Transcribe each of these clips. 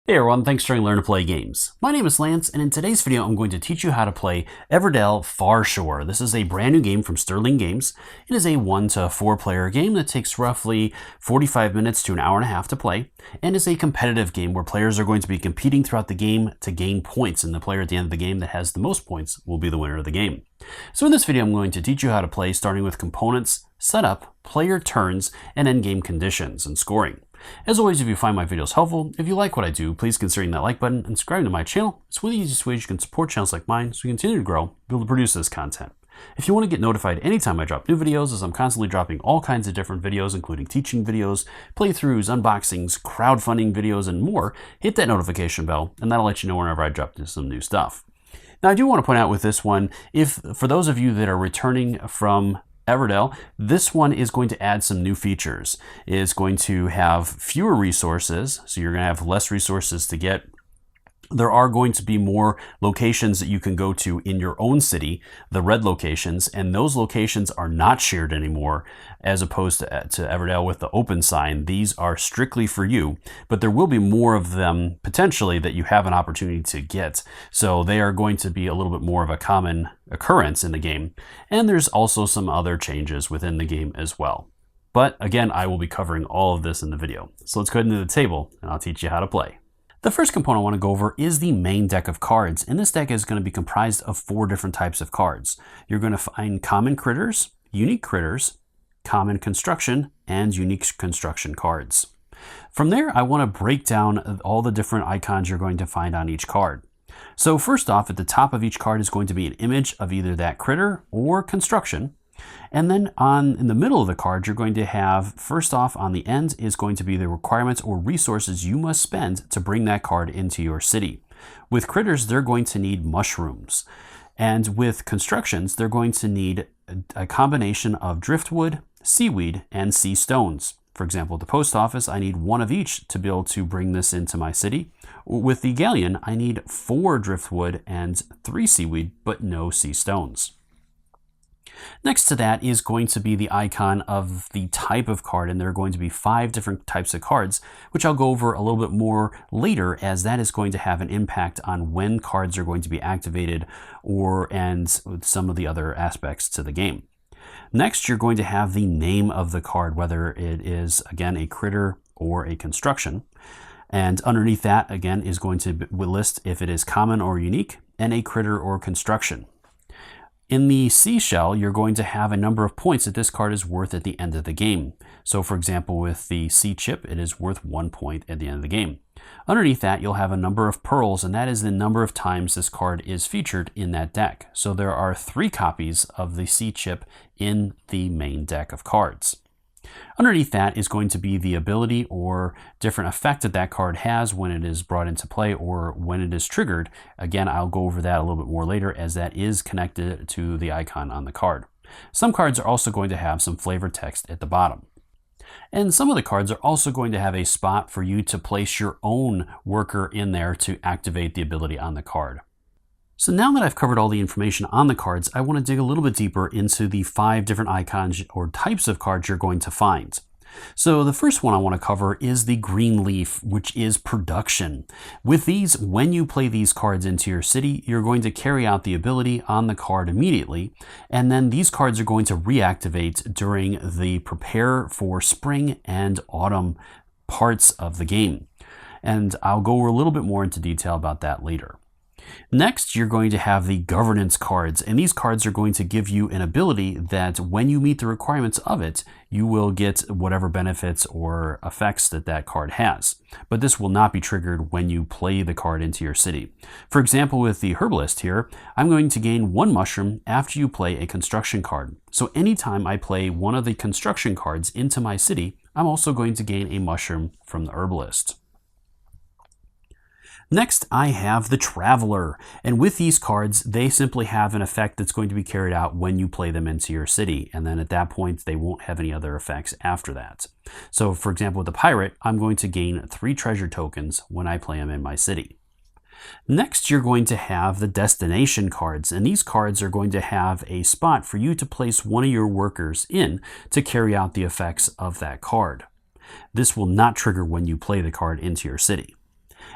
Hey everyone, thanks for Learn to Play Games. My name is Lance, and in today's video I'm going to teach you how to play Everdell Farshore. This is a brand new game from Starling Games. It is a 1 to 4 player game that takes roughly 45 minutes to an hour and a half to play, and is a competitive game where players are going to be competing throughout the game to gain points, and the player at the end of the game that has the most points will be the winner of the game. So in this video I'm going to teach you how to play, starting with components, setup, player turns, and endgame conditions and scoring. As always, if you find my videos helpful, if you like what I do, please consider hitting that like button and subscribing to my channel. It's one of the easiest ways you can support channels like mine so we continue to grow, be able to produce this content. If you want to get notified anytime I drop new videos, as I'm constantly dropping all kinds of different videos, including teaching videos, playthroughs, unboxings, crowdfunding videos, and more, hit that notification bell, and that'll let you know whenever I drop some new stuff. Now, I do want to point out with this one, for those of you that are returning from Everdell, this one is going to add some new features. It's going to have fewer resources, so you're going to have less resources to get. There are going to be more locations that you can go to in your own city, the red locations, and those locations are not shared anymore as opposed to Everdell with the open sign. These are strictly for you, but there will be more of them potentially that you have an opportunity to get. So they are going to be a little bit more of a common occurrence in the game. And there's also some other changes within the game as well. But again, I will be covering all of this in the video. So let's go ahead into the table and I'll teach you how to play. The first component I want to go over is the main deck of cards, and this deck is going to be comprised of 4 different types of cards. You're going to find common critters, unique critters, common construction, and unique construction cards. From there, I want to break down all the different icons you're going to find on each card. So first off, at the top of each card is going to be an image of either that critter or construction. And then in the middle of the card, you're going to have, first off on the end is going to be the requirements or resources you must spend to bring that card into your city. With critters, they're going to need mushrooms. And with constructions, they're going to need a combination of driftwood, seaweed, and sea stones. For example, at the post office, I need 1 of each to be able to bring this into my city. With the galleon, I need 4 driftwood and 3 seaweed, but no sea stones. Next to that is going to be the icon of the type of card, and there are going to be 5 different types of cards, which I'll go over a little bit more later, as that is going to have an impact on when cards are going to be activated and some of the other aspects to the game. Next, you're going to have the name of the card, whether it is, again, a critter or a construction. And underneath that, again, is going to list if it is common or unique, and a critter or construction. In the seashell, you're going to have a number of points that this card is worth at the end of the game. So for example, with the sea chip, it is worth 1 point at the end of the game. Underneath that, you'll have a number of pearls, and that is the number of times this card is featured in that deck. So there are 3 copies of the sea chip in the main deck of cards. Underneath that is going to be the ability or different effect that that card has when it is brought into play or when it is triggered. Again, I'll go over that a little bit more later, as that is connected to the icon on the card. Some cards are also going to have some flavored text at the bottom. And some of the cards are also going to have a spot for you to place your own worker in there to activate the ability on the card. So now that I've covered all the information on the cards, I want to dig a little bit deeper into the 5 different icons or types of cards you're going to find. So the first one I want to cover is the green leaf, which is production. With these, when you play these cards into your city, you're going to carry out the ability on the card immediately, and then these cards are going to reactivate during the prepare for spring and autumn parts of the game. And I'll go a little bit more into detail about that later. Next, you're going to have the governance cards, and these cards are going to give you an ability that when you meet the requirements of it, you will get whatever benefits or effects that that card has. But this will not be triggered when you play the card into your city. For example, with the herbalist here, I'm going to gain 1 mushroom after you play a construction card. So anytime I play one of the construction cards into my city, I'm also going to gain a mushroom from the herbalist. Next, I have the Traveler, and with these cards, they simply have an effect that's going to be carried out when you play them into your city, and then at that point, they won't have any other effects after that. So for example, with the Pirate, I'm going to gain 3 treasure tokens when I play them in my city. Next, you're going to have the destination cards, and these cards are going to have a spot for you to place one of your workers in to carry out the effects of that card. This will not trigger when you play the card into your city.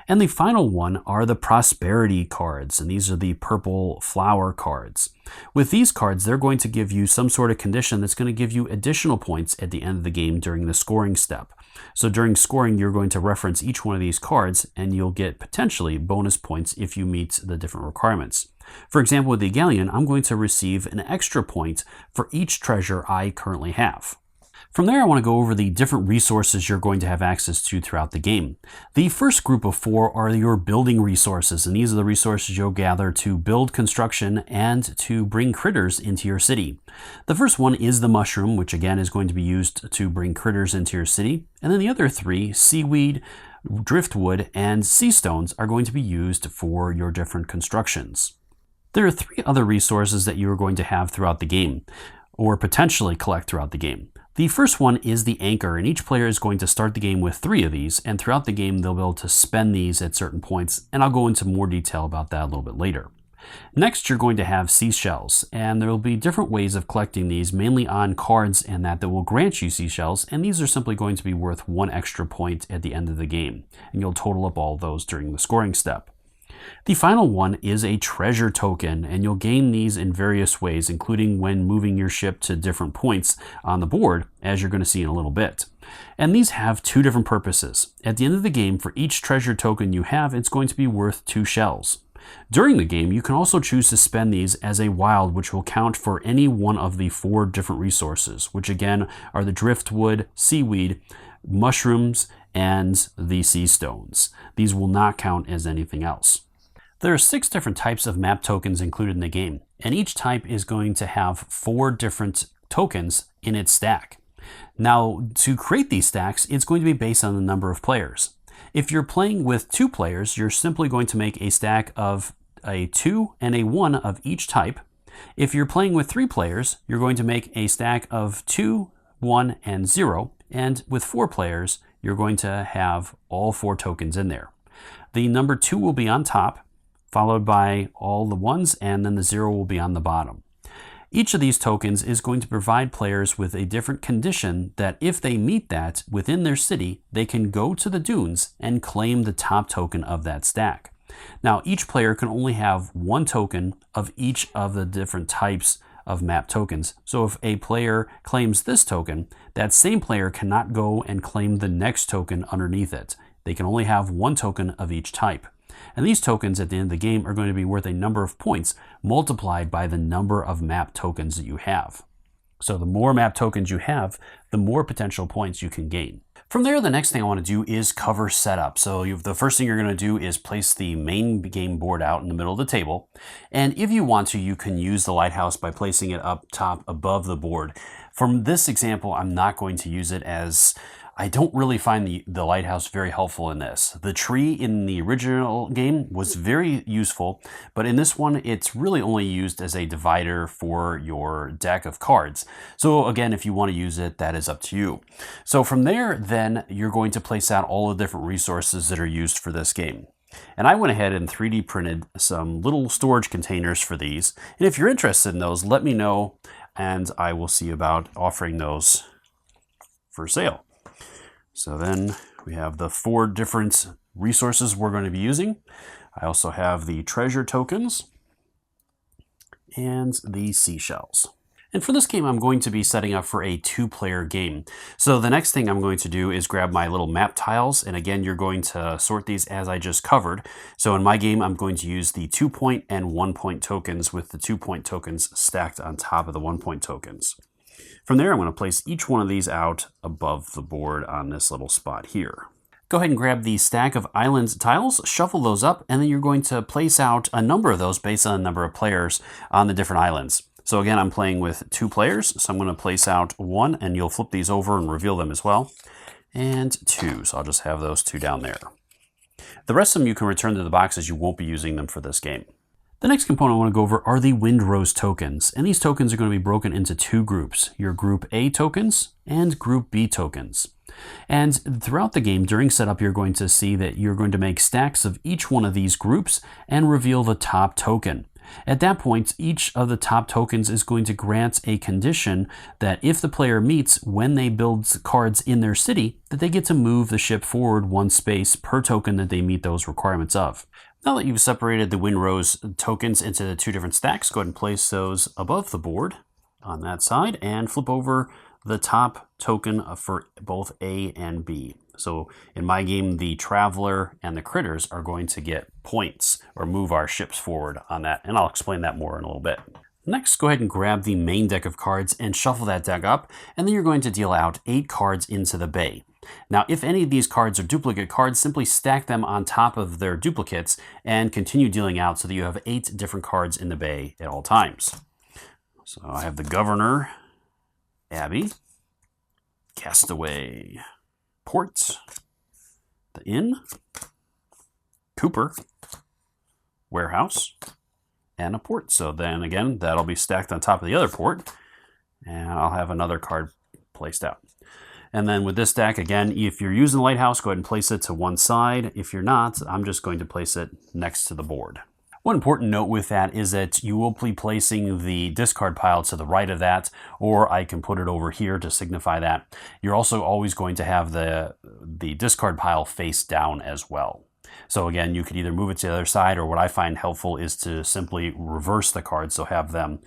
And the final one are the prosperity cards, and these are the purple flower cards. With these cards, they're going to give you some sort of condition that's going to give you additional points at the end of the game during the scoring step. So during scoring, you're going to reference each one of these cards, and you'll get potentially bonus points if you meet the different requirements. For example, with the galleon, I'm going to receive an extra point for each treasure I currently have. From there, I want to go over the different resources you're going to have access to throughout the game. The first group of 4 are your building resources, and these are the resources you'll gather to build construction and to bring critters into your city. The first one is the mushroom, which again is going to be used to bring critters into your city. And then the other 3, seaweed, driftwood, and sea stones, are going to be used for your different constructions. There are 3 other resources that you are going to have throughout the game, or potentially collect throughout the game. The first one is the anchor, and each player is going to start the game with 3 of these, and throughout the game they'll be able to spend these at certain points, and I'll go into more detail about that a little bit later. Next, you're going to have seashells, and there will be different ways of collecting these, mainly on cards and that will grant you seashells, and these are simply going to be worth 1 extra point at the end of the game, and you'll total up all those during the scoring step. The final one is a treasure token, and you'll gain these in various ways, including when moving your ship to different points on the board, as you're going to see in a little bit. And these have 2 different purposes. At the end of the game, for each treasure token you have, it's going to be worth 2 shells. During the game, you can also choose to spend these as a wild, which will count for any one of the 4 different resources, which again are the driftwood, seaweed, mushrooms, and the sea stones. These will not count as anything else. There are 6 different types of map tokens included in the game, and each type is going to have 4 different tokens in its stack. Now, to create these stacks, it's going to be based on the number of players. If you're playing with 2 players, you're simply going to make a stack of a 2 and a 1 of each type. If you're playing with 3 players, you're going to make a stack of 2, 1, and 0, and with 4 players, you're going to have all 4 tokens in there. The number 2 will be on top, followed by all the 1s, and then the 0 will be on the bottom. Each of these tokens is going to provide players with a different condition that if they meet that within their city, they can go to the dunes and claim the top token of that stack. Now, each player can only have 1 token of each of the different types of map tokens. So if a player claims this token, that same player cannot go and claim the next token underneath it. They can only have 1 token of each type. And these tokens at the end of the game are going to be worth a number of points multiplied by the number of map tokens that you have. So the more map tokens you have, the more potential points you can gain. From there, the next thing I want to do is cover setup. So the first thing you're going to do is place the main game board out in the middle of the table. And if you want to, you can use the lighthouse by placing it up top above the board. From this example, I'm not going to use it, as I don't really find the lighthouse very helpful in this. The tree in the original game was very useful, but in this one, it's really only used as a divider for your deck of cards. So again, if you want to use it, that is up to you. So from there, then you're going to place out all the different resources that are used for this game. And I went ahead and 3D printed some little storage containers for these. And if you're interested in those, let me know, and I will see about offering those for sale. So then we have the 4 different resources we're going to be using. I also have the treasure tokens and the seashells. And for this game, I'm going to be setting up for a 2-player game. So the next thing I'm going to do is grab my little map tiles. And again, you're going to sort these as I just covered. So in my game, I'm going to use the 2-point and 1-point tokens, with the 2-point tokens stacked on top of the 1-point tokens. From there, I'm going to place each one of these out above the board on this little spot here. Go ahead and grab the stack of island tiles, shuffle those up, and then you're going to place out a number of those based on the number of players on the different islands. So again, I'm playing with 2 players, so I'm going to place out 1, and you'll flip these over and reveal them as well, and 2, so I'll just have those 2 down there. The rest of them you can return to the box, as you won't be using them for this game. The next component I want to go over are the Windrose tokens, and these tokens are going to be broken into 2 groups, your Group A tokens and Group B tokens. And throughout the game, during setup, you're going to see that you're going to make stacks of each one of these groups and reveal the top token. At that point, each of the top tokens is going to grant a condition that if the player meets when they build cards in their city, that they get to move the ship forward 1 space per token that they meet those requirements of. Now that you've separated the Windrose tokens into the 2 different stacks, go ahead and place those above the board on that side and flip over the top token for both A and B. So in my game, the Traveler and the Critters are going to get points or move our ships forward on that, and I'll explain that more in a little bit. Next, go ahead and grab the main deck of cards and shuffle that deck up, and then you're going to deal out 8 cards into the bay. Now, if any of these cards are duplicate cards, simply stack them on top of their duplicates and continue dealing out so that you have 8 different cards in the bay at all times. So I have the Governor, Abbey, Castaway, Port, the Inn, Cooper, Warehouse, and a port. So then again, that'll be stacked on top of the other port, and I'll have another card placed out. And then with this deck, again, if you're using the Lighthouse, go ahead and place it to one side. If you're not, I'm just going to place it next to the board. One important note with that is that you will be placing the discard pile to the right of that, or I can put it over here to signify that. You're also always going to have the discard pile face down as well. So again, you could either move it to the other side, or what I find helpful is to simply reverse the cards, so have them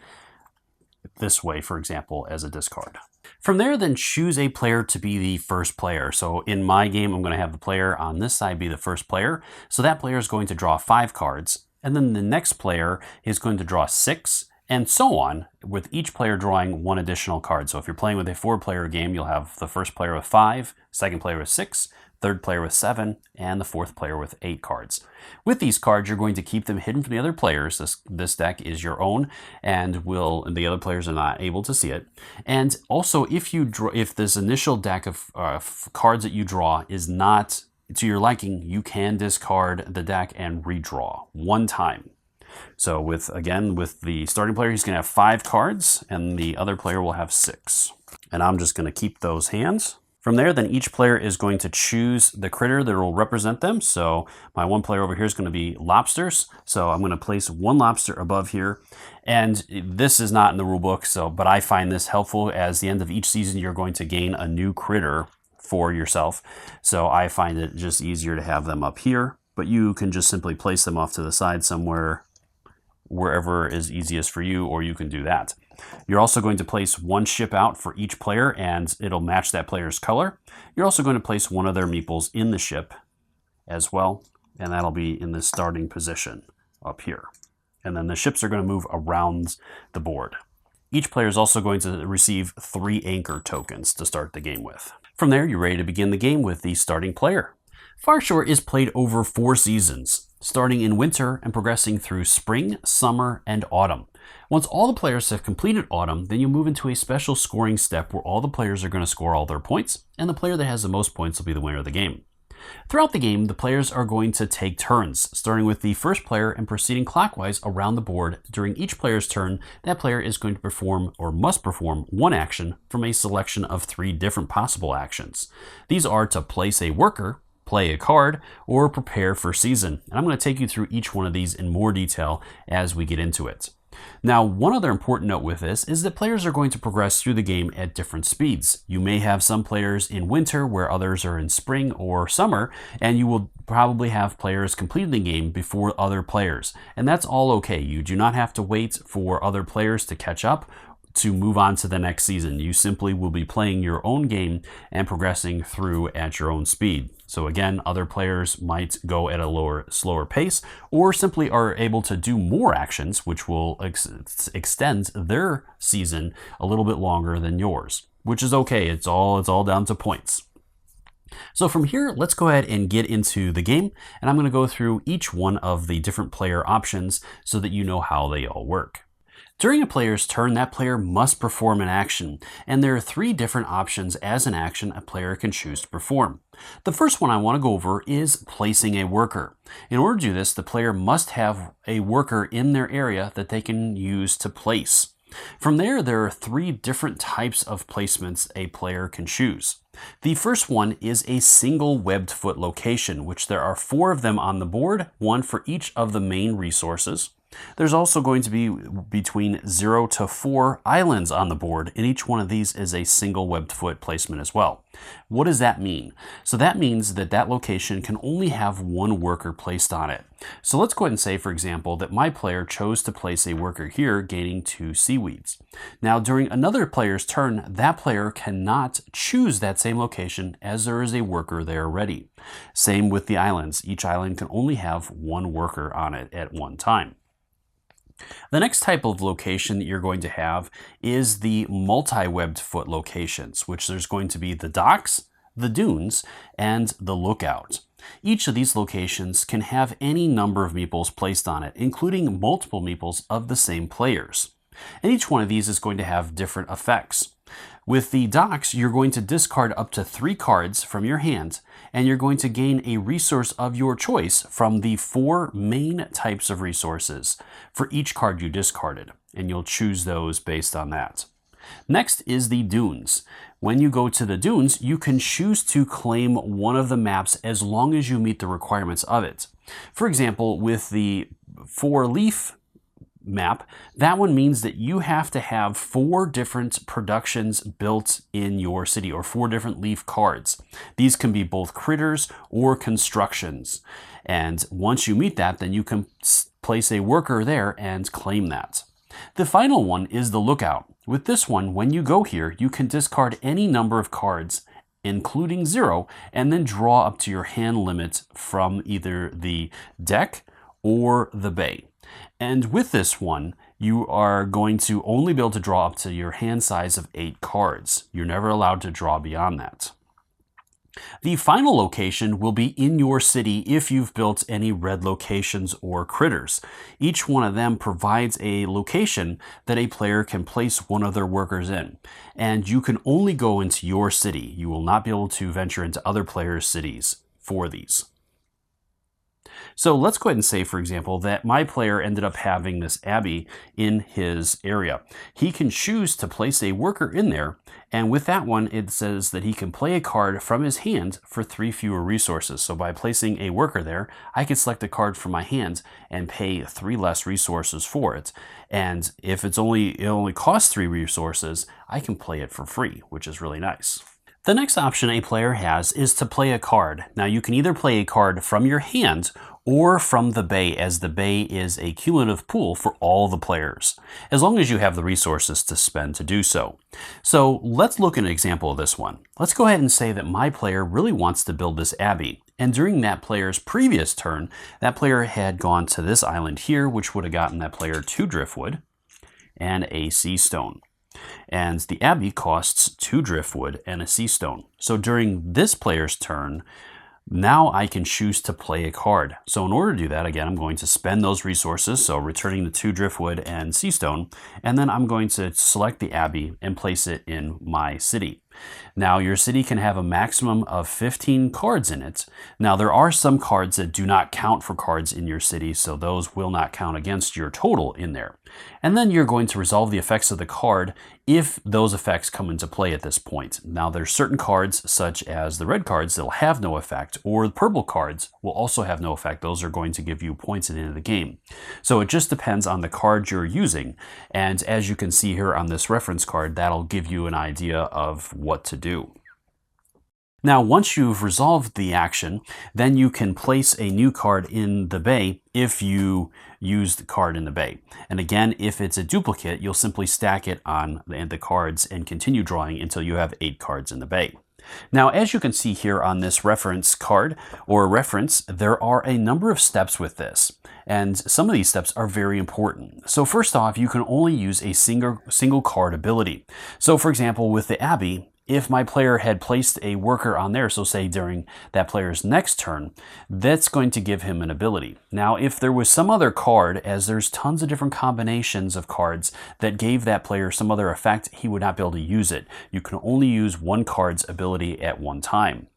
this way, for example, as a discard. From there, then choose a player to be the first player. So in my game, I'm going to have the player on this side be the first player. So that player is going to draw 5 cards. And then the next player is going to draw 6, and so on, with each player drawing 1 additional card. So if you're playing with a 4-player game, you'll have the first player with 5, second player with 6, third player with 7, and the 4th player with 8 cards. With these cards, you're going to keep them hidden from the other players. This deck is your own, and the other players are not able to see it. And also, if this initial deck of cards that you draw is not to your liking, you can discard the deck and redraw 1 time. So with the starting player, he's going to have 5 cards, and the other player will have 6. And I'm just going to keep those hands. From there, then each player is going to choose the critter that will represent them. So my one player over here is going to be lobsters. So I'm going to place 1 lobster above here. And this is not in the rule book, but I find this helpful. As the end of each season, you're going to gain a new critter for yourself. So I find it just easier to have them up here, but you can just simply place them off to the side somewhere, wherever is easiest for you, or you can do that. You're also going to place 1 ship out for each player, and it'll match that player's color. You're also going to place 1 of their meeples in the ship as well, and that'll be in the starting position up here. And then the ships are going to move around the board. Each player is also going to receive 3 anchor tokens to start the game with. From there, you're ready to begin the game with the starting player. Farshore is played over 4 seasons, starting in winter and progressing through spring, summer, and autumn. Once all the players have completed autumn, then you'll move into a special scoring step where all the players are going to score all their points, and the player that has the most points will be the winner of the game. Throughout the game, the players are going to take turns, starting with the first player and proceeding clockwise around the board. During each player's turn, that player is going to perform or must perform 1 action from a selection of 3 different possible actions. These are to place a worker, play a card, or prepare for season. And I'm going to take you through each one of these in more detail as we get into it. Now, one other important note with this is that players are going to progress through the game at different speeds. You may have some players in winter where others are in spring or summer, and you will probably have players completing the game before other players. And that's all okay. You do not have to wait for other players to catch up to move on to the next season. You simply will be playing your own game and progressing through at your own speed. So again, other players might go at a slower pace, or simply are able to do more actions, which will extend their season a little bit longer than yours, which is okay. It's all down to points. So from here, let's go ahead and get into the game, and I'm going to go through each one of the different player options so that you know how they all work. During a player's turn, that player must perform an action, and there are 3 different options as an action a player can choose to perform. The first one I want to go over is placing a worker. In order to do this, the player must have a worker in their area that they can use to place. From there are 3 different types of placements a player can choose. The first one is a single webbed foot location, which there are 4 of them on the board, 1 for each of the main resources. There's also going to be between 0 to 4 islands on the board, and each one of these is a single webbed foot placement as well. What does that mean? So that means that that location can only have one worker placed on it. So let's go ahead and say, for example, that my player chose to place a worker here, gaining 2 seaweeds. Now, during another player's turn, that player cannot choose that same location as there is a worker there already. Same with the islands. Each island can only have one worker on it at one time. The next type of location that you're going to have is the multi-webbed foot locations, which there's going to be the docks, the dunes, and the lookout. Each of these locations can have any number of meeples placed on it, including multiple meeples of the same players. And each one of these is going to have different effects. With the docks, you're going to discard up to 3 cards from your hand, and you're going to gain a resource of your choice from the 4 main types of resources for each card you discarded, and you'll choose those based on that. Next is the dunes. When you go to the dunes, you can choose to claim one of the maps as long as you meet the requirements of it. For example, with the 4-leaf map, that one means that you have to have 4 different productions built in your city, or 4 different leaf cards. These can be both critters or constructions. And once you meet that, then you can place a worker there and claim that. The final one is the lookout. With this one, when you go here, you can discard any number of cards, including 0, and then draw up to your hand limit from either the deck or the bay. And with this one, you are going to only be able to draw up to your hand size of 8 cards. You're never allowed to draw beyond that. The final location will be in your city if you've built any red locations or critters. Each one of them provides a location that a player can place one of their workers in. And you can only go into your city. You will not be able to venture into other players' cities for these. So let's go ahead and say, for example, that my player ended up having this abbey in his area. He can choose to place a worker in there, and with that one, it says that he can play a card from his hand for 3 fewer resources. So by placing a worker there, I can select a card from my hand and pay 3 less resources for it. And if it only costs 3 resources, I can play it for free, which is really nice. The next option a player has is to play a card. Now you can either play a card from your hand or from the bay, as the bay is a cumulative pool for all the players, as long as you have the resources to spend to do so. So let's look at an example of this one. Let's go ahead and say that my player really wants to build this abbey. And during that player's previous turn, that player had gone to this island here, which would have gotten that player 2 driftwood and a sea stone. And the abbey costs 2 driftwood and a sea stone. So during this player's turn, now I can choose to play a card. So in order to do that, again, I'm going to spend those resources, so returning the 2 driftwood and sea stone, and then I'm going to select the abbey and place it in my city. Now, your city can have a maximum of 15 cards in it. Now, there are some cards that do not count for cards in your city, so those will not count against your total in there. And then you're going to resolve the effects of the card if those effects come into play at this point. Now, there's certain cards, such as the red cards, that will have no effect, or the purple cards will also have no effect. Those are going to give you points at the end of the game. So it just depends on the card you're using. And as you can see here on this reference card, that'll give you an idea of what to do. Now, once you've resolved the action, then you can place a new card in the bay if you use the card in the bay. And again, if it's a duplicate, you'll simply stack it on the cards and continue drawing until you have 8 cards in the bay. Now, as you can see here on this reference card or reference, there are a number of steps with this. And some of these steps are very important. So first off, you can only use a single card ability. So for example, with the Abbey, if my player had placed a worker on there, so say during that player's next turn, that's going to give him an ability. Now, if there was some other card, as there's tons of different combinations of cards that gave that player some other effect, he would not be able to use it. You can only use one card's ability at one time.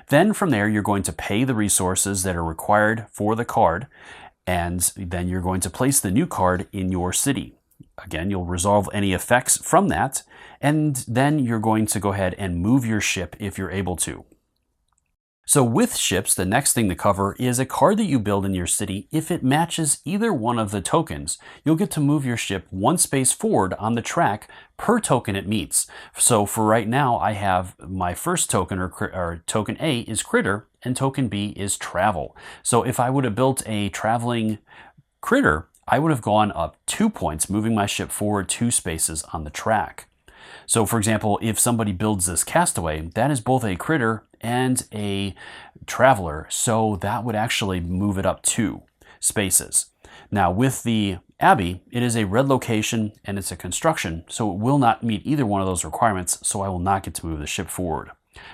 Then from there, you're going to pay the resources that are required for the card, and then you're going to place the new card in your city. Again, you'll resolve any effects from that, and then you're going to go ahead and move your ship if you're able to. So with ships, the next thing to cover is a card that you build in your city. If it matches either one of the tokens, you'll get to move your ship one space forward on the track per token it meets. So for right now, I have my first token, or token A is critter, and token B is travel. So if I would have built a traveling critter, I would have gone up 2 points, moving my ship forward 2 spaces on the track. So for example, if somebody builds this castaway, that is both a critter and a traveler, so that would actually move it up 2 spaces. Now with the Abbey, it is a red location and it's a construction, so it will not meet either one of those requirements, so I will not get to move the ship forward.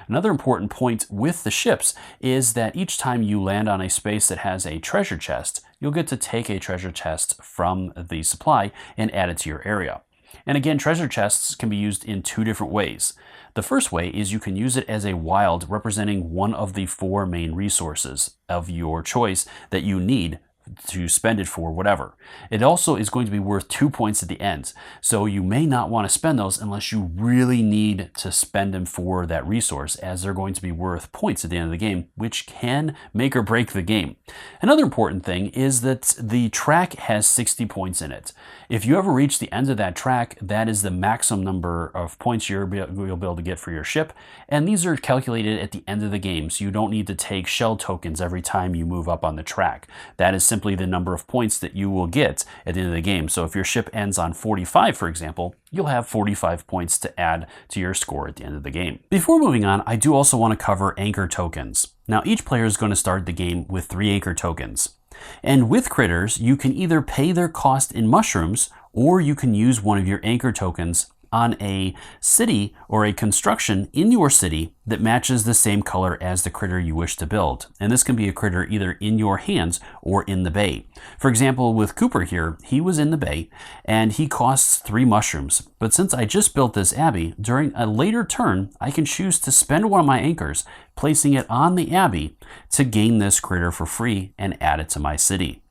Another important point with the ships is that each time you land on a space that has a treasure chest, you'll get to take a treasure chest from the supply and add it to your area. And again, treasure chests can be used in 2 different ways. The first way is you can use it as a wild representing one of the 4 main resources of your choice that you need to spend it for whatever. It also is going to be worth 2 points at the end. So you may not want to spend those unless you really need to spend them for that resource, as they're going to be worth points at the end of the game, which can make or break the game. Another important thing is that the track has 60 points in it. If you ever reach the end of that track, that is the maximum number of points you'll be able to get for your ship. And these are calculated at the end of the game, so you don't need to take shell tokens every time you move up on the track. That is simply the number of points that you will get at the end of the game. So if your ship ends on 45, for example, you'll have 45 points to add to your score at the end of the game. Before moving on, I do also want to cover anchor tokens. Now each player is going to start the game with 3 anchor tokens. And with critters, you can either pay their cost in mushrooms, or you can use one of your anchor tokens on a city or a construction in your city that matches the same color as the critter you wish to build. And this can be a critter either in your hands or in the bay. For example, with Cooper here, he was in the bay and he costs 3 mushrooms. But since I just built this abbey, during a later turn, I can choose to spend one of my anchors, placing it on the abbey to gain this critter for free and add it to my city.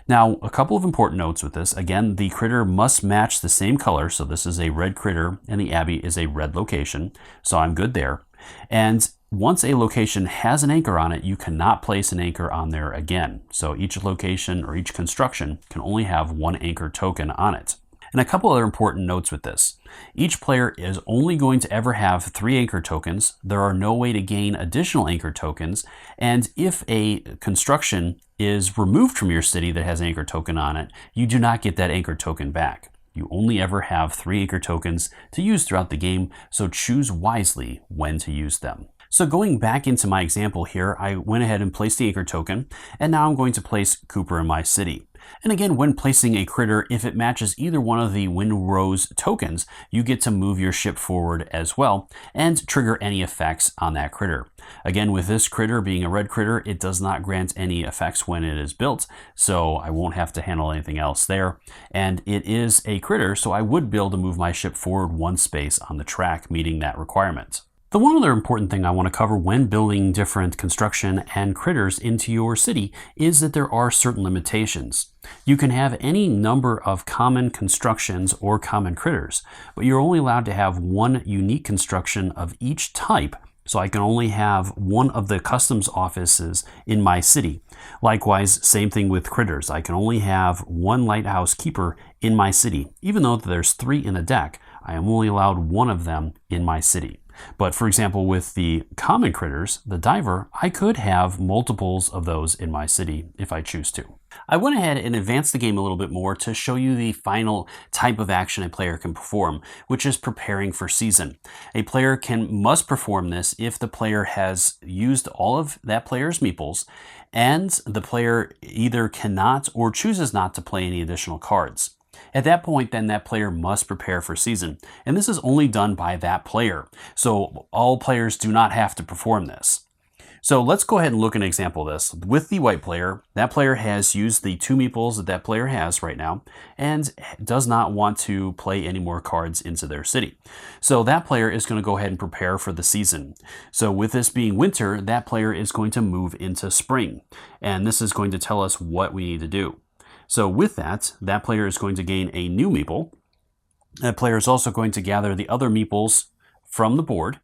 Now, a couple of important notes with this. Again, the critter must match the same color. So this is a red critter and the abbey is a red location. So I'm good there. And once a location has an anchor on it, you cannot place an anchor on there again. So each location or each construction can only have 1 anchor token on it. And a couple other important notes with this. Each player is only going to ever have 3 anchor tokens. There are no way to gain additional anchor tokens. And if a construction is removed from your city that has an anchor token on it, you do not get that anchor token back. You only ever have 3 anchor tokens to use throughout the game, so choose wisely when to use them. So going back into my example here, I went ahead and placed the anchor token, and now I'm going to place Cooper in my city. And again, when placing a critter, if it matches either one of the Wind Rose tokens, you get to move your ship forward as well and trigger any effects on that critter. Again, with this critter being a red critter, it does not grant any effects when it is built, so I won't have to handle anything else there. And it is a critter, so I would be able to move my ship forward 1 space on the track, meeting that requirement. The one other important thing I want to cover when building different construction and critters into your city is that there are certain limitations. You can have any number of common constructions or common critters, but you're only allowed to have 1 unique construction of each type. So I can only have 1 of the customs offices in my city. Likewise, same thing with critters. I can only have 1 lighthouse keeper in my city. Even though there's 3 in the deck, I am only allowed 1 of them in my city. But for example, with the common critters, the diver, I could have multiples of those in my city if I choose to. I went ahead and advanced the game a little bit more to show you the final type of action a player can perform, which is preparing for season. A player must perform this if the player has used all of that player's meeples and the player either cannot or chooses not to play any additional cards. At that point, then that player must prepare for season. And this is only done by that player. So all players do not have to perform this. So let's go ahead and look at an example of this. With the white player, that player has used the 2 meeples that that player has right now and does not want to play any more cards into their city. So that player is going to go ahead and prepare for the season. So with this being winter, that player is going to move into spring. And this is going to tell us what we need to do. So with that, that player is going to gain a new meeple. That player is also going to gather the other meeples from the board.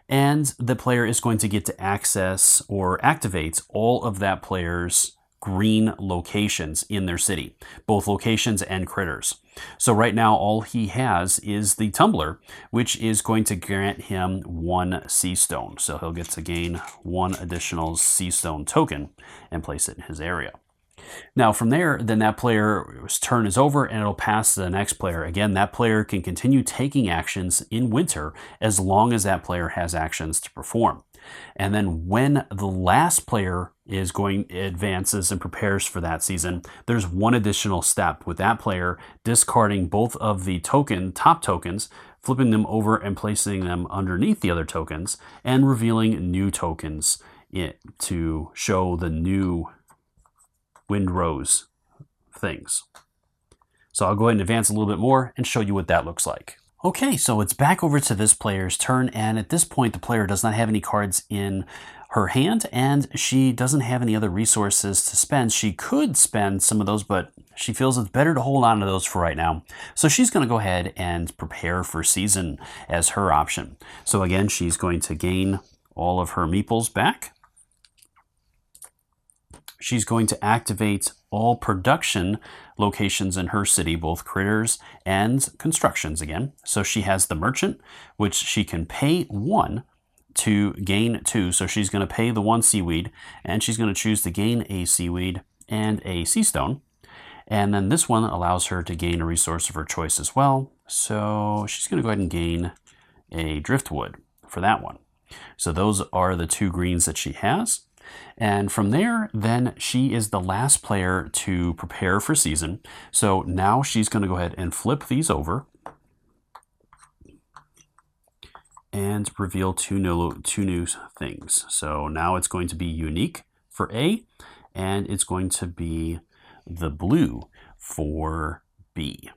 and the player is going to get to access or activate all of that player's green locations in their city, both locations and critters. So right now all he has is the tumbler, which is going to grant him 1 sea stone. So he'll get to gain 1 additional sea stone token and place it in his area. Now from there, then that player's turn is over and it'll pass to the next player. Again, that player can continue taking actions in winter as long as that player has actions to perform. And then when the last player advances and prepares for that season, there's 1 additional step with that player discarding both of the top tokens, flipping them over and placing them underneath the other tokens, and revealing new tokens to show the new windrose things. So I'll go ahead and advance a little bit more and show you what that looks like. Okay, so it's back over to this player's turn, and at this point the player does not have any cards in her hand and she doesn't have any other resources to spend. She could spend some of those, but she feels it's better to hold on to those for right now. So she's going to go ahead and prepare for season as her option. So again, she's going to gain all of her meeples back. She's going to activate all production locations in her city, both critters and constructions again. So she has the merchant, which she can pay 1 to gain 2. So she's going to pay the 1 seaweed, and she's going to choose to gain a seaweed and a sea stone. And then this one allows her to gain a resource of her choice as well. So she's going to go ahead and gain a driftwood for that one. So those are the 2 greens that she has. And from there, then she is the last player to prepare for season. So now she's going to go ahead and flip these over and reveal two new things. So now it's going to be unique for A, and it's going to be the blue for B.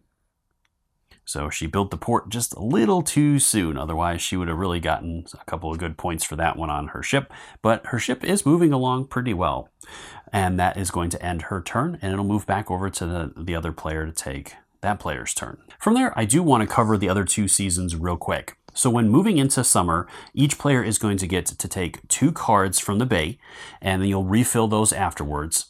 So she built the port just a little too soon. Otherwise, she would have really gotten a couple of good points for that one on her ship. But her ship is moving along pretty well. And that is going to end her turn, and it'll move back over to the other player to take that player's turn. From there, I do want to cover the other 2 seasons real quick. So when moving into summer, each player is going to get to take 2 cards from the bay, and then you'll refill those afterwards.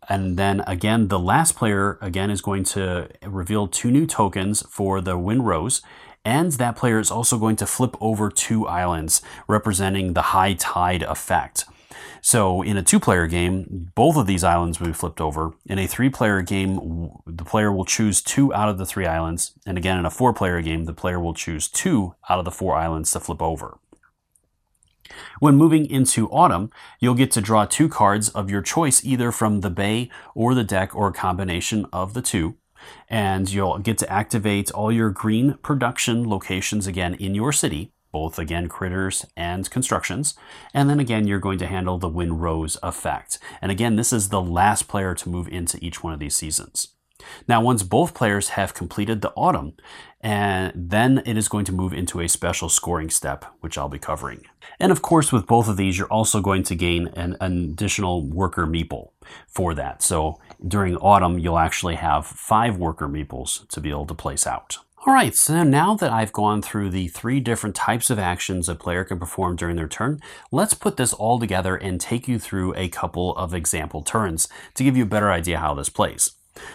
And then again, the last player again is going to reveal 2 new tokens for the Windrose, and that player is also going to flip over 2 islands representing the high tide effect. So in a 2-player game, both of these islands will be flipped over. In a 3-player game, the player will choose 2 out of the 3 islands. And again, in a 4-player game, the player will choose 2 out of the 4 islands to flip over. When moving into autumn, you'll get to draw 2 cards of your choice, either from the bay or the deck, or a combination of the 2. And you'll get to activate all your green production locations again in your city, both again critters and constructions. And then again, you're going to handle the Windrose effect. And again, this is the last player to move into each one of these seasons. Now, once both players have completed the autumn, and then it is going to move into a special scoring step, which I'll be covering. And of course, with both of these, you're also going to gain an additional worker meeple for that. So during autumn, you'll actually have 5 worker meeples to be able to place out. All right, so now that I've gone through the 3 different types of actions a player can perform during their turn, let's put this all together and take you through a couple of example turns to give you a better idea how this plays.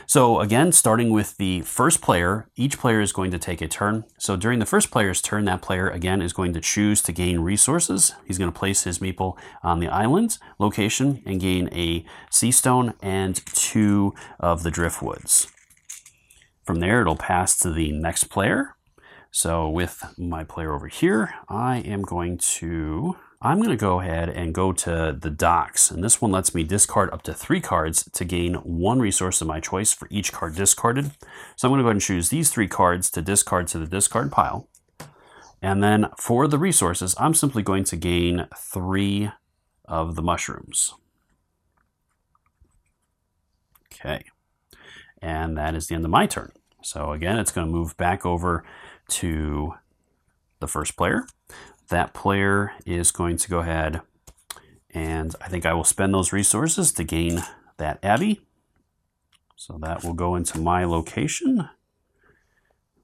So again, starting with the first player, each player is going to take a turn. So during the first player's turn, that player again is going to choose to gain resources. He's going to place his meeple on the island location and gain a sea stone and 2 of the driftwoods. From there, it'll pass to the next player. So with my player over here, I'm going to go ahead and go to the docks. And this one lets me discard up to 3 cards to gain 1 resource of my choice for each card discarded. So I'm going to go ahead and choose these 3 cards to discard to the discard pile. And then for the resources, I'm simply going to gain 3 of the mushrooms. Okay. And that is the end of my turn. So again, it's going to move back over to the first player. That player is going to go ahead, and I think I will spend those resources to gain that abbey. So that will go into my location.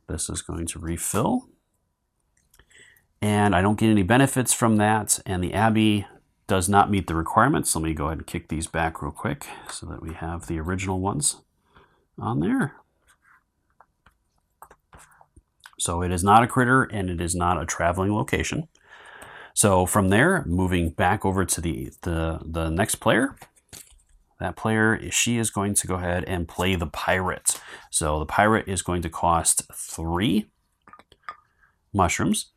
This is going to refill. and I don't get any benefits from that, and the Abbey does not meet the requirements. Let me go ahead and kick these back real quick so that we have the original ones on there. So it is not a critter and it is not a traveling location. So from there, moving back over to the next player, that player, she is going to go ahead and play the pirate. So the pirate is going to cost 3 mushrooms.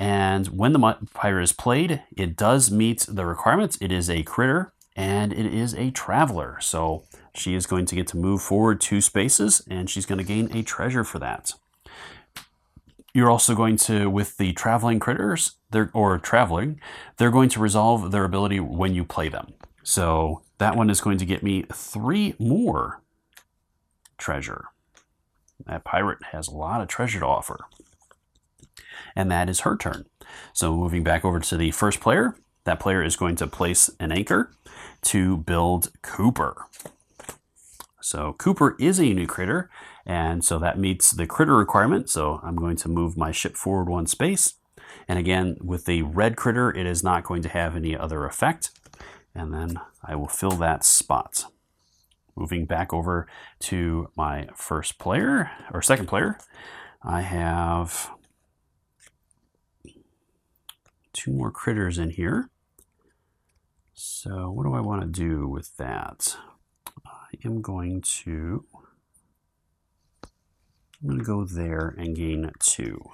And when the pirate is played, it does meet the requirements. It is a critter and it is a traveler. So she is going to get to move forward 2 spaces and she's going to gain a treasure for that. You're also going to, with the traveling critters, they're going to resolve their ability when you play them. So that one is going to get me 3 more treasure. That pirate has a lot of treasure to offer. And that is her turn. So moving back over to the first player, that player is going to place an anchor to build Cooper. So Cooper is a new critter, and so that meets the critter requirement. So I'm going to move my ship forward 1 space. And again, with the red critter, it is not going to have any other effect. And then I will fill that spot. Moving back over to my first player, or second player, I have 2 more critters in here. So what do I want to do with that? I'm going to go there and gain 2.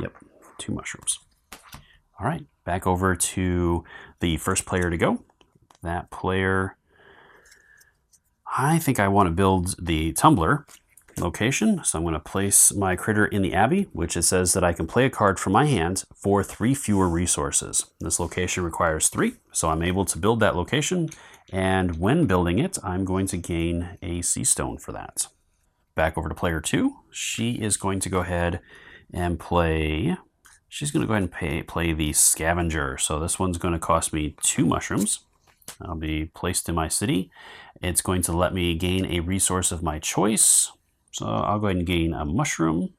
Yep, 2 mushrooms. All right, back over to the first player to go. That player, I think I want to build the tumbler location. So I'm going to place my critter in the Abbey, which it says that I can play a card from my hand for 3 fewer resources. This location requires 3, so I'm able to build that location. And when building it, I'm going to gain a sea stone for that. Back over to player 2. She is going to go ahead and play, she's going to go ahead and play the scavenger. So this one's going to cost me 2 mushrooms. I'll be placed in my city. It's going to let me gain a resource of my choice. So I'll go ahead and gain a mushroom.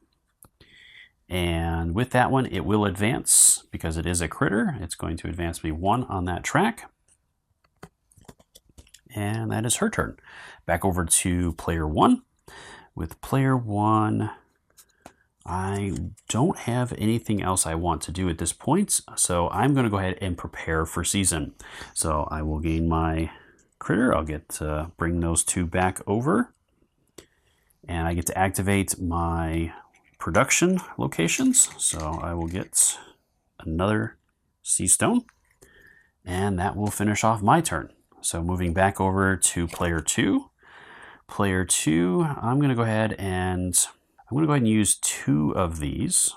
And with that one, it will advance because it is a critter. It's going to advance me 1 on that track. And that is her turn. Back over to player 1. With player 1, I don't have anything else I want to do at this point. So I'm going to go ahead and prepare for season. So I will gain my critter. I'll get to bring those 2 back over. And I get to activate my production locations. So I will get another sea stone. And that will finish off my turn. So moving back over to player 2. Player 2, I'm going to go ahead and use 2 of these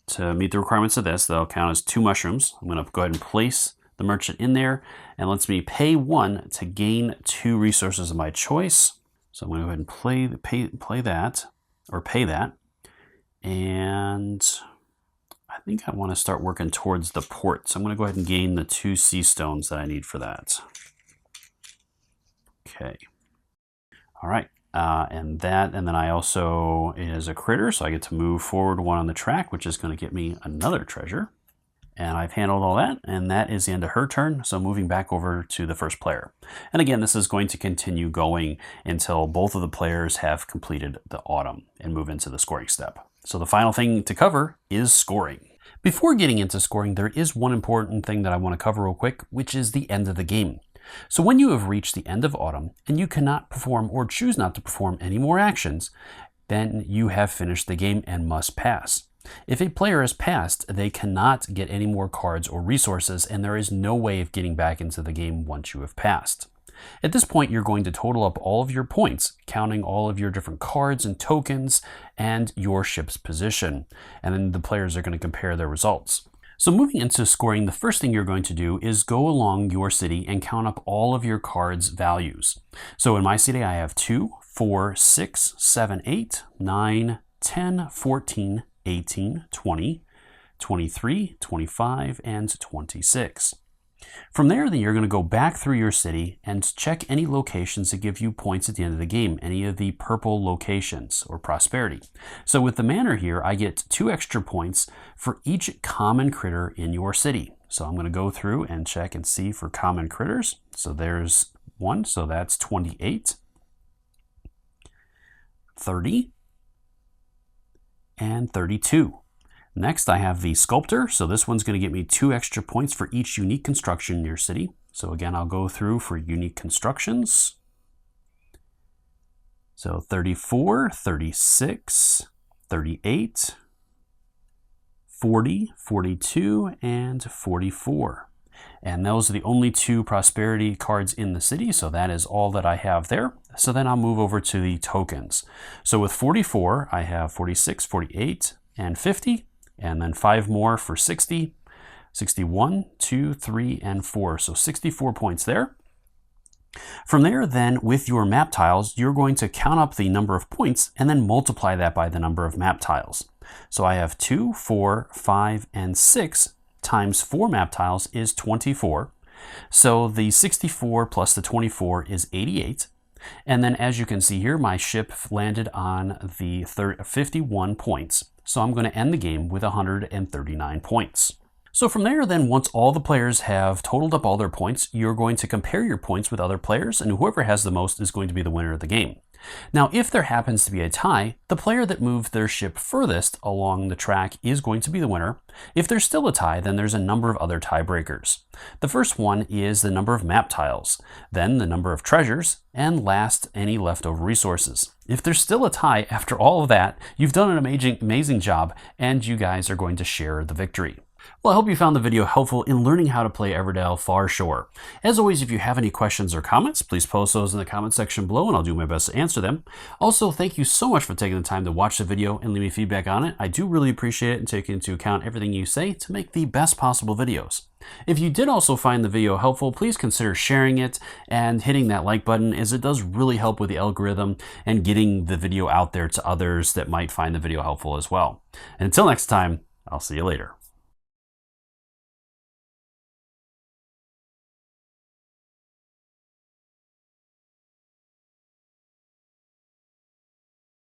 to meet the requirements of this. That'll count as 2 mushrooms. I'm going to go ahead and place the merchant in there and lets me pay 1 to gain 2 resources of my choice. So I'm going to go ahead and pay that. And I think I want to start working towards the port. So I'm going to go ahead and gain the 2 sea stones that I need for that. Okay. All right. And then I also, it is a critter, so I get to move forward 1 on the track, which is going to get me another treasure. And I've handled all that, and that is the end of her turn. So moving back over to the first player. And again, this is going to continue going until both of the players have completed the autumn and move into the scoring step. So the final thing to cover is scoring. Before getting into scoring, there is one important thing that I want to cover real quick, which is the end of the game. So when you have reached the end of autumn and you cannot perform or choose not to perform any more actions, then you have finished the game and must pass. If a player has passed, they cannot get any more cards or resources, and there is no way of getting back into the game once you have passed. At this point, you're going to total up all of your points, counting all of your different cards and tokens and your ship's position. And then the players are going to compare their results. So moving into scoring, the first thing you're going to do is go along your city and count up all of your cards' values. So in my city, I have 2, 4, 6, 7, 8, 9, 10, 14, 18, 20, 23, 25, and 26. From there, then you're going to go back through your city and check any locations that give you points at the end of the game, any of the purple locations or prosperity. So with the manor here, I get 2 extra points for each common critter in your city. So I'm going to go through and check and see for common critters. So there's 1, so that's 28, 30, and 32. Next, I have the sculptor. So this one's going to get me 2 extra points for each unique construction in your city. So again, I'll go through for unique constructions. So 34, 36, 38, 40, 42, and 44. And those are the only 2 prosperity cards in the city, so that is all that I have there. So then I'll move over to the tokens. So with 44, I have 46, 48, and 50, and then 5 more for 60, 61, 2, 3, and 4. So 64 points there. From there, then, with your map tiles, you're going to count up the number of points and then multiply that by the number of map tiles. So I have 2, 4, 5, and 6 times 4 map tiles is 24. So the 64 plus the 24 is 88. And then as you can see here, my ship landed on the 51 points. So I'm going to end the game with 139 points. So from there, then, once all the players have totaled up all their points, you're going to compare your points with other players, and whoever has the most is going to be the winner of the game. Now, if there happens to be a tie, the player that moved their ship furthest along the track is going to be the winner. If there's still a tie, then there's a number of other tiebreakers. The first one is the number of map tiles, then the number of treasures, and last, any leftover resources. If there's still a tie after all of that, you've done an amazing job, and you guys are going to share the victory. Well, I hope you found the video helpful in learning how to play Everdell Farshore. As always, if you have any questions or comments, please post those in the comment section below and I'll do my best to answer them. Also, thank you so much for taking the time to watch the video and leave me feedback on it. I do really appreciate it and take into account everything you say to make the best possible videos. If you did also find the video helpful, please consider sharing it and hitting that like button, as it does really help with the algorithm and getting the video out there to others that might find the video helpful as well. And until next time, I'll see you later.